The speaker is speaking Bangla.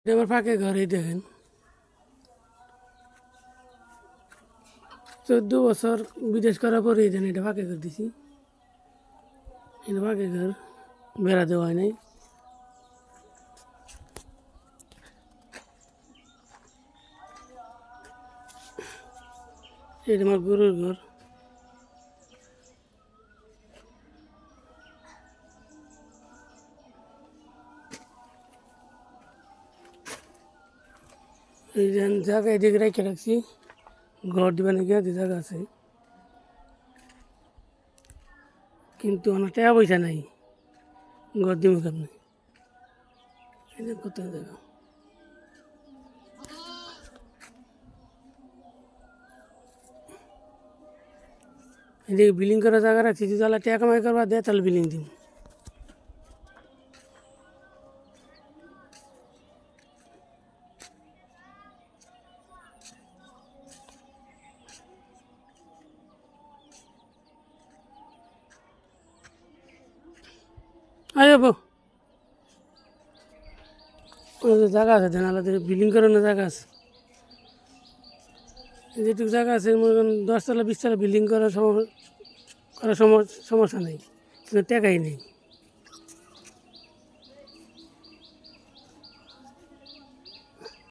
এটা আমার ফাঁকে ঘর, এই দেখেন 14 বছর বিদেশ করার পরে এই দেন এটা ফাঁকে ঘর দিছি। এটা ফাঁকে ঘর, বেড়া দেওয়া হয় নাই। এটা আমার গরুর ঘর। এই যে জায়গা এদিকে রেখে রাখছি, ঘর দিবেন গিয়ে জায়গা আছে, কিন্তু আমার টাকা পয়সা নাই, ঘর দিব কেমনি? এটা কত জায়গা, এদিকে বিল্ডিং করার জায়গা রাখছি, যদি তাহলে টাকা কামাই করবা দেয় তাহলে বিল্ডিং দিব। আয় বাবু, জায়গা আছে দেন, আলাদা বিল্ডিং করানোর জায়গা আছে, যেটুকু জায়গা আছে মনে করেন 10 তলা 20 তলা বিল্ডিং করার সমস্যা নেই, কিন্তু টাকাই নেই।